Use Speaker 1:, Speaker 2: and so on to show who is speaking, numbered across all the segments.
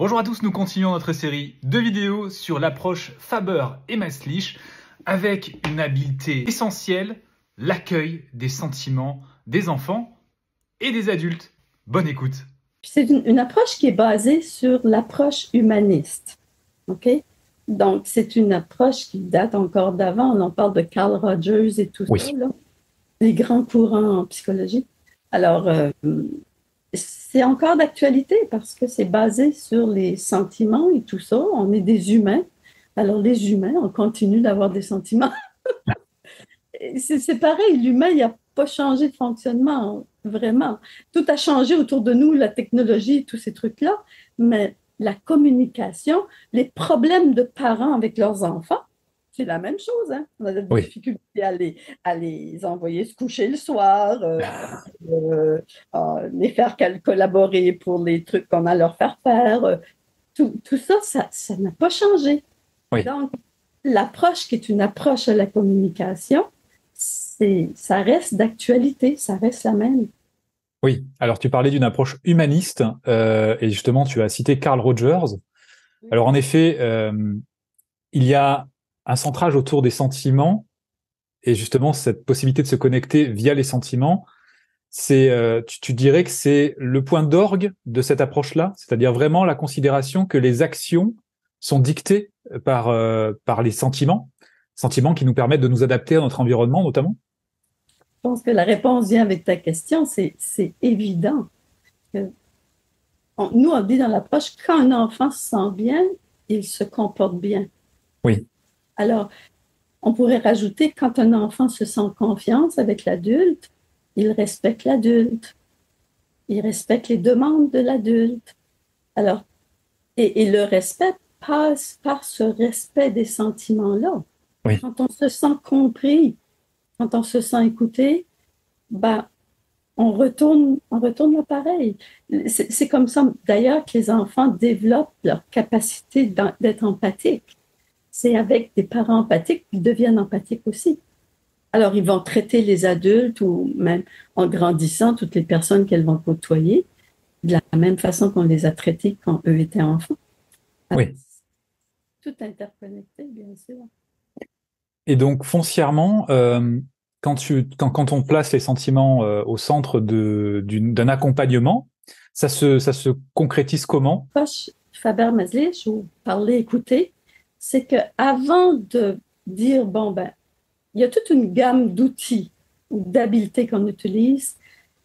Speaker 1: Bonjour à tous, nous continuons notre série de vidéos sur l'approche Faber et Maslach avec une habileté essentielle, l'accueil des sentiments des enfants et des adultes. Bonne écoute.
Speaker 2: C'est une approche qui est basée sur l'approche humaniste. OK? Donc, c'est une approche qui date encore d'avant. On en parle de Carl Rogers et tout ça,
Speaker 1: Oui,
Speaker 2: là, les grands courants en psychologie. Alors, c'est encore d'actualité parce que c'est basé sur les sentiments et tout ça. On est des humains. Alors, les humains, on continue d'avoir des sentiments. C'est pareil, l'humain, il n'a pas changé de fonctionnement, vraiment. Tout a changé autour de nous, la technologie, tous ces trucs-là, mais la communication, les problèmes de parents avec leurs enfants, c'est la même chose. Hein? On a des
Speaker 1: oui,
Speaker 2: difficultés à les envoyer se coucher le soir, les faire collaborer pour les trucs qu'on a à leur faire faire. Tout ça, ça n'a pas changé.
Speaker 1: oui,
Speaker 2: Donc, l'approche qui est une approche à la communication, ça reste d'actualité, ça reste la même.
Speaker 1: oui. Alors tu parlais d'une approche humaniste et justement tu as cité Carl Rogers. Alors en effet, il y a un centrage autour des sentiments et justement cette possibilité de se connecter via les sentiments. Tu dirais que c'est le point d'orgue de cette approche-là, c'est-à-dire vraiment la considération que les actions sont dictées par les sentiments qui nous permettent de nous adapter à notre environnement notamment.
Speaker 2: Je pense que la réponse vient avec ta question, c'est évident. Nous, on dit dans l'approche, quand un enfant se sent bien, il se comporte bien.
Speaker 1: Oui,
Speaker 2: Alors, on pourrait rajouter, quand un enfant se sent en confiance avec l'adulte, il respecte l'adulte, il respecte les demandes de l'adulte. Alors, et le respect passe par ce respect des sentiments-là.
Speaker 1: oui,
Speaker 2: Quand on se sent compris, quand on se sent écouté, ben, on retourne l'appareil. C'est comme ça, d'ailleurs, que les enfants développent leur capacité d'être empathiques. C'est avec des parents empathiques qu'ils deviennent empathiques aussi. Alors, ils vont traiter les adultes ou même en grandissant, toutes les personnes qu'elles vont côtoyer, de la même façon qu'on les a traités quand eux étaient enfants. Alors,
Speaker 1: oui.
Speaker 2: tout interconnecté, bien sûr.
Speaker 1: Et donc foncièrement, quand on place les sentiments au centre d'un accompagnement, ça se concrétise comment?
Speaker 2: Proche Faber-Maslich ou parler, écouter, c'est que avant de dire, bon, ben, il y a toute une gamme d'outils ou d'habiletés qu'on utilise,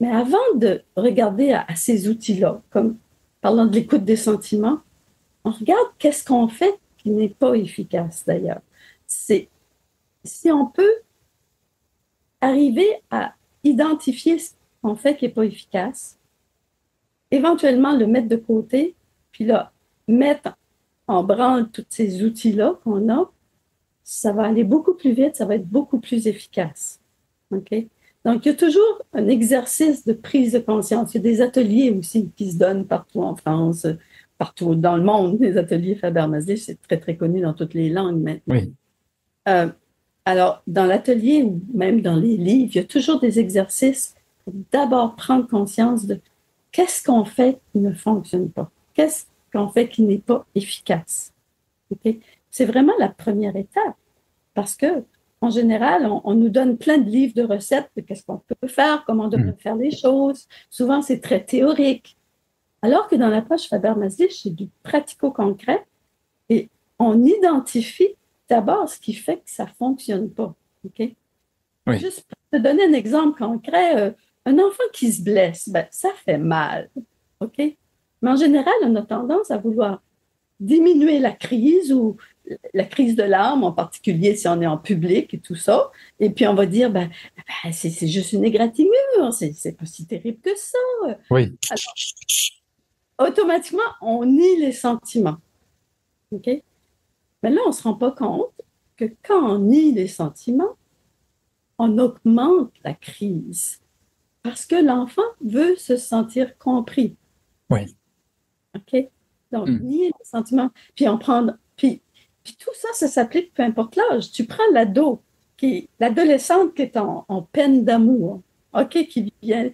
Speaker 2: mais avant de regarder à ces outils-là, comme parlant de l'écoute des sentiments, on regarde qu'est-ce qu'on fait qui n'est pas efficace d'ailleurs. C'est si on peut arriver à identifier ce qu'on fait qui n'est pas efficace, éventuellement le mettre de côté, puis là, mettre en branle tous ces outils-là qu'on a, ça va aller beaucoup plus vite, ça va être beaucoup plus efficace. OK? Donc, il y a toujours un exercice de prise de conscience. Il y a des ateliers aussi qui se donnent partout en France, partout dans le monde, des ateliers Faber-Maslich, c'est très, très connu dans toutes les langues maintenant.
Speaker 1: Oui,
Speaker 2: Euh, alors, dans l'atelier ou même dans les livres, il y a toujours des exercices pour d'abord prendre conscience de qu'est-ce qu'on fait qui ne fonctionne pas, qu'est-ce qu'on fait qui n'est pas efficace. Okay? C'est vraiment la première étape parce que, en général, on nous donne plein de livres de recettes de qu'est-ce qu'on peut faire, comment on devrait faire les choses. Souvent, c'est très théorique. Alors que dans l'approche Faber-Maslich, c'est du pratico-concret et on identifie d'abord ce qui fait que ça ne fonctionne pas. OK?
Speaker 1: oui,
Speaker 2: Juste pour te donner un exemple concret, un enfant qui se blesse, ben, ça fait mal. OK? Mais en général, on a tendance à vouloir diminuer la crise ou la crise de larmes, en particulier si on est en public et tout ça. Et puis on va dire, c'est juste une égratignure, c'est pas si terrible que ça.
Speaker 1: oui,
Speaker 2: Alors, automatiquement, on nie les sentiments. OK? Mais là, on ne se rend pas compte que quand on nie les sentiments, on augmente la crise parce que l'enfant veut se sentir compris.
Speaker 1: oui.
Speaker 2: OK? Donc,
Speaker 1: Hmm.
Speaker 2: nier les sentiments, puis puis tout ça, ça s'applique peu importe l'âge. Tu prends l'adolescente qui est en peine d'amour, OK, qui vient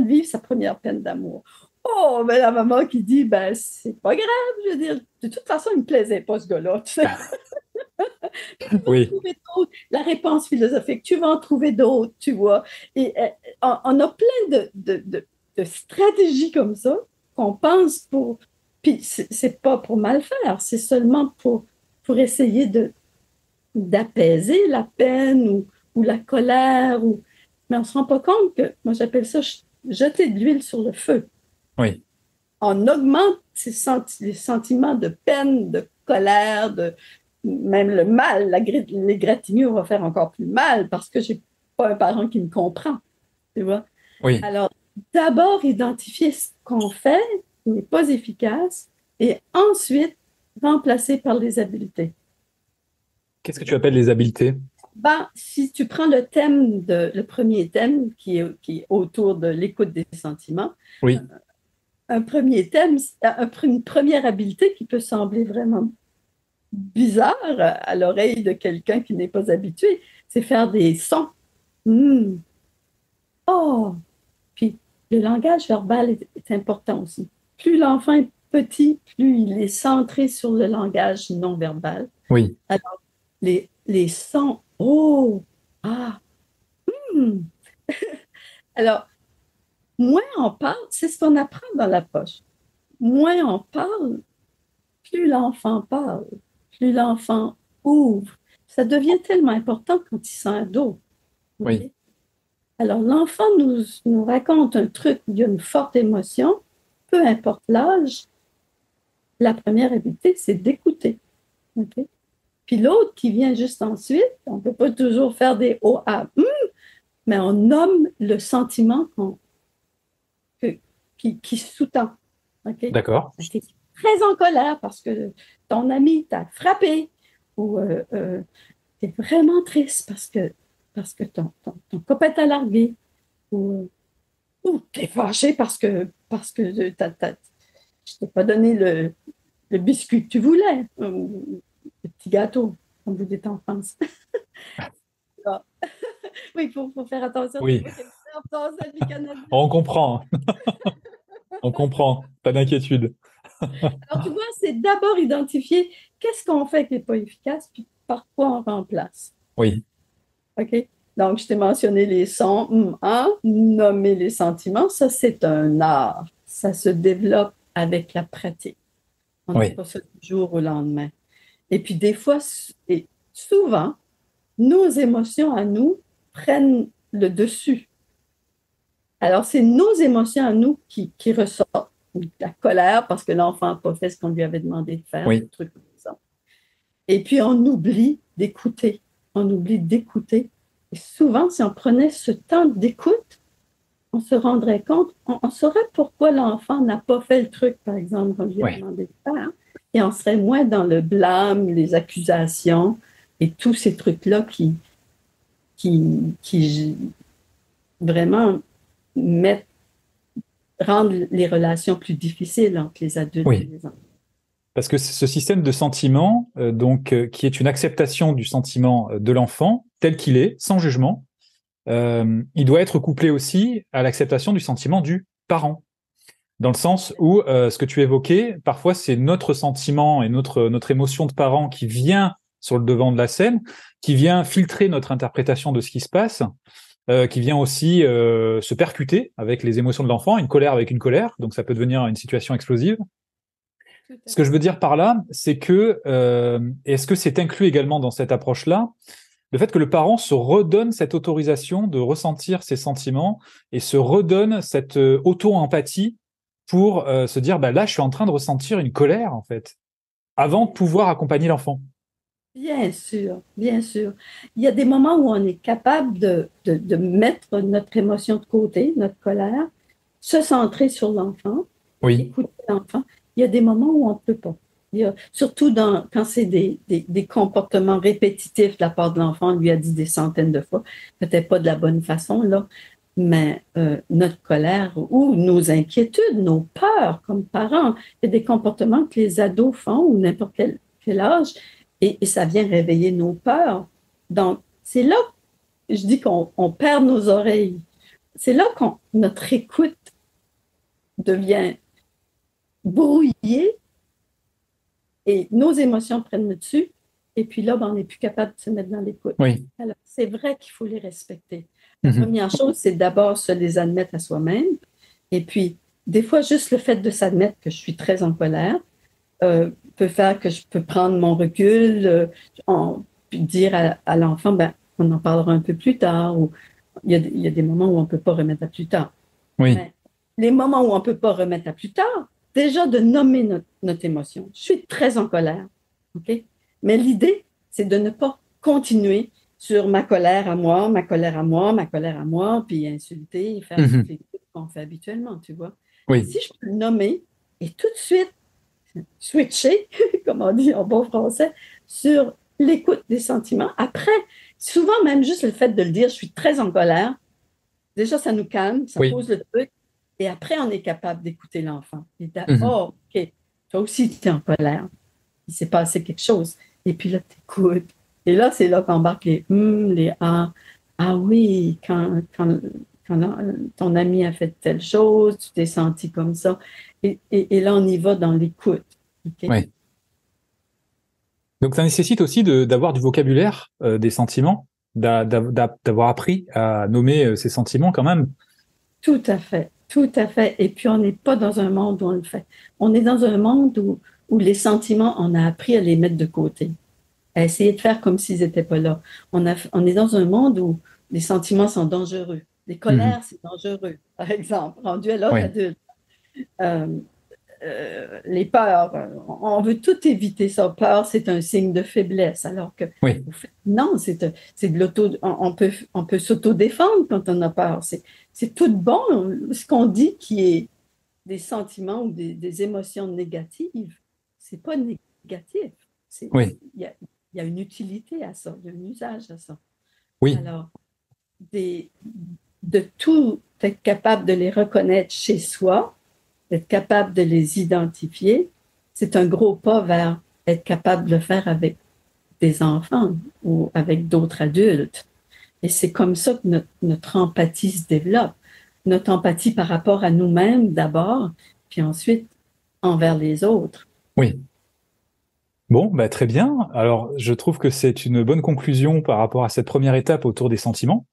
Speaker 2: de vivre sa première peine d'amour. Oh, ben la maman qui dit, ben c'est pas grave, je veux dire, de toute façon, il me plaisait pas ce gars-là, tu sais. Tu vas en
Speaker 1: Oui,
Speaker 2: trouver d'autres. La réponse philosophique, tu vas en trouver d'autres, tu vois. Et on a plein de stratégies comme ça qu'on pense pour. Puis c'est pas pour mal faire, c'est seulement pour essayer d'apaiser la peine ou la colère. Mais on ne se rend pas compte que, moi j'appelle ça jeter de l'huile sur le feu.
Speaker 1: oui,
Speaker 2: On augmente les sentiments de peine, de colère, même le mal. L'égratignure va faire encore plus mal parce que je n'ai pas un parent qui me comprend. Tu vois?
Speaker 1: oui.
Speaker 2: Alors, d'abord, identifier ce qu'on fait qui n'est pas efficace et ensuite remplacer par les habiletés.
Speaker 1: Qu'est-ce que tu appelles les habiletés?
Speaker 2: Ben, si tu prends le premier thème qui est autour de l'écoute des sentiments,
Speaker 1: Oui,
Speaker 2: un premier thème, une première habileté qui peut sembler vraiment bizarre à l'oreille de quelqu'un qui n'est pas habitué, c'est faire des sons. Hmm. Oh! Puis le langage verbal est important aussi. Plus l'enfant est petit, plus il est centré sur le langage non verbal.
Speaker 1: oui,
Speaker 2: Alors, les sons, oh! Ah! Hmm. Alors, moins on parle, c'est ce qu'on apprend dans la poche. Moins on parle, plus l'enfant parle, plus l'enfant ouvre. Ça devient tellement important quand il sent ado.
Speaker 1: oui,
Speaker 2: Okay? Alors, l'enfant nous raconte un truc où il y a une forte émotion, peu importe l'âge. La première habileté, c'est d'écouter. Okay? Puis l'autre qui vient juste ensuite, on ne peut pas toujours faire des O, A, mais on nomme le sentiment qui sous-tend. Okay?
Speaker 1: d'accord.
Speaker 2: Tu es très en colère parce que ton ami t'a frappé ou tu es vraiment triste parce que ton copain t'a largué ou tu es fâché parce que je t'ai pas donné le biscuit que tu voulais, le petit gâteau, comme vous dites en France. Oui, il faut faire attention, des
Speaker 1: Oui,
Speaker 2: fois, Québécois, on pense à du Canadien.
Speaker 1: on comprend, on comprend, pas d'inquiétude.
Speaker 2: Alors, tu vois, c'est d'abord identifier qu'est-ce qu'on fait qui n'est pas efficace, puis par quoi on remplace.
Speaker 1: Oui,
Speaker 2: OK? Donc, je t'ai mentionné les sons, nommer les sentiments, ça, c'est un art. Ça se développe avec la pratique. On n'a
Speaker 1: oui,
Speaker 2: pas ça du jour au lendemain. Et puis, des fois, et souvent, nos émotions à nous prennent le dessus. Alors, c'est nos émotions à nous qui ressortent. La colère parce que l'enfant n'a pas fait ce qu'on lui avait demandé de faire, des
Speaker 1: oui,
Speaker 2: trucs comme ça. Et puis, on oublie d'écouter. On oublie d'écouter. Et souvent, si on prenait ce temps d'écoute, on se rendrait compte, on saurait pourquoi l'enfant n'a pas fait le truc, par exemple, qu'on lui a
Speaker 1: oui.
Speaker 2: demandé de faire. Et on serait moins dans le blâme, les accusations et tous ces trucs-là qui vraiment mettent, rendent les relations plus difficiles entre les adultes et
Speaker 1: Oui.
Speaker 2: les enfants.
Speaker 1: Parce que ce système de sentiment, qui est une acceptation du sentiment de l'enfant tel qu'il est, sans jugement, il doit être couplé aussi à l'acceptation du sentiment du parent. Dans le sens où ce que tu évoquais, parfois c'est notre sentiment et notre émotion de parent qui vient sur le devant de la scène, qui vient filtrer notre interprétation de ce qui se passe, qui vient aussi se percuter avec les émotions de l'enfant, une colère avec une colère, donc ça peut devenir une situation explosive.
Speaker 2: Tout à
Speaker 1: Ce que je veux
Speaker 2: fait.
Speaker 1: dire par là, c'est que, est-ce que c'est inclus également dans cette approche-là, le fait que le parent se redonne cette autorisation de ressentir ses sentiments et se redonne cette auto-empathie pour se dire, bah là, je suis en train de ressentir une colère, en fait, avant de pouvoir accompagner l'enfant.
Speaker 2: Bien sûr, bien sûr. Il y a des moments où on est capable de mettre notre émotion de côté, notre colère, se centrer sur l'enfant,
Speaker 1: Oui,
Speaker 2: écouter l'enfant. Il y a des moments où on ne peut pas. Surtout quand c'est des comportements répétitifs de la part de l'enfant, on lui a dit des centaines de fois, peut-être pas de la bonne façon, là, mais notre colère ou nos inquiétudes, nos peurs comme parents, il y a des comportements que les ados font ou n'importe quel âge et ça vient réveiller nos peurs. Donc, c'est là je dis qu'on perd nos oreilles. C'est là qu'on notre écoute devient brouillé et nos émotions prennent le dessus. Et puis là, ben, on n'est plus capable de se mettre dans l'écoute.
Speaker 1: Oui.
Speaker 2: Alors, c'est vrai qu'il faut les respecter. La
Speaker 1: Mhm.
Speaker 2: première chose, c'est d'abord se les admettre à soi-même. Et puis, des fois, juste le fait de s'admettre que je suis très en colère peut faire que je peux prendre mon recul, puis dire à l'enfant, ben, on en parlera un peu plus tard, ou il y a des moments où on ne peut pas remettre à plus tard.
Speaker 1: Oui.
Speaker 2: Mais les moments où on ne peut pas remettre à plus tard, déjà de nommer notre émotion. Je suis très en colère. OK? Mais l'idée, c'est de ne pas continuer sur ma colère à moi, ma colère à moi, ma colère à moi, puis insulter et faire toutes
Speaker 1: Mhm.
Speaker 2: les trucs qu'on fait habituellement, tu vois. Mais
Speaker 1: Oui.
Speaker 2: si je peux le nommer et tout de suite switcher, comme on dit en bon français, sur l'écoute des sentiments. Après, souvent même juste le fait de le dire, je suis très en colère, déjà ça nous calme, ça
Speaker 1: Oui.
Speaker 2: pose le truc, et après on est capable d'écouter l'enfant.
Speaker 1: Mhm.
Speaker 2: Oh, ok, toi aussi tu es en colère, il s'est passé quelque chose. Et puis là, tu écoutes. Et là, c'est là qu'embarquent les ah. Ah oui, quand ton ami a fait telle chose, tu t'es senti comme ça. Et là, on y va dans l'écoute. OK?
Speaker 1: Oui. Donc, ça nécessite aussi d'avoir du vocabulaire des sentiments, d'avoir appris à nommer ces sentiments quand même.
Speaker 2: Tout à fait, tout à fait. Et puis, on n'est pas dans un monde où on le fait. On est dans un monde où les sentiments, on a appris à les mettre de côté, à essayer de faire comme s'ils n'étaient pas là. On est dans un monde où les sentiments sont dangereux. Les
Speaker 1: Mhm.
Speaker 2: colères, c'est dangereux, par exemple, rendu à l'âge
Speaker 1: Oui.
Speaker 2: adulte. Euh, les peurs, on veut tout éviter ça. Peur, c'est un signe de faiblesse, alors que
Speaker 1: Oui.
Speaker 2: non, c'est de l'auto, on peut s'auto-défendre quand on a peur. C'est tout bon. Ce qu'on dit qui est des sentiments ou des émotions négatives, c'est pas négatif.
Speaker 1: Oui.
Speaker 2: Il y a une utilité à ça, il y a un usage à ça.
Speaker 1: Oui.
Speaker 2: Alors, des, de tout être capable de les reconnaître chez soi, d'être capable de les identifier, c'est un gros pas vers être capable de le faire avec des enfants ou avec d'autres adultes. Et c'est comme ça que notre empathie se développe. Notre empathie par rapport à nous-mêmes d'abord, puis ensuite envers les autres.
Speaker 1: Oui. Bon, bah, très bien. Alors, je trouve que c'est une bonne conclusion par rapport à cette première étape autour des sentiments.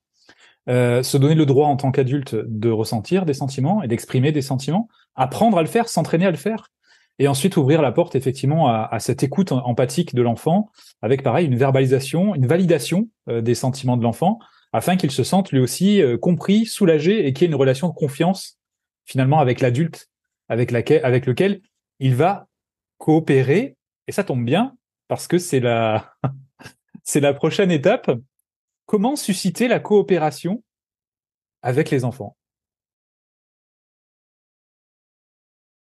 Speaker 1: Se donner le droit en tant qu'adulte de ressentir des sentiments et d'exprimer des sentiments, apprendre à le faire, s'entraîner à le faire, et ensuite ouvrir la porte effectivement à cette écoute empathique de l'enfant, avec pareil une verbalisation, une validation des sentiments de l'enfant, afin qu'il se sente lui aussi compris, soulagé, et qu'il y ait une relation de confiance finalement avec l'adulte avec lequel il va coopérer. Et ça tombe bien, parce que c'est c'est la prochaine étape. Comment susciter la coopération avec les enfants?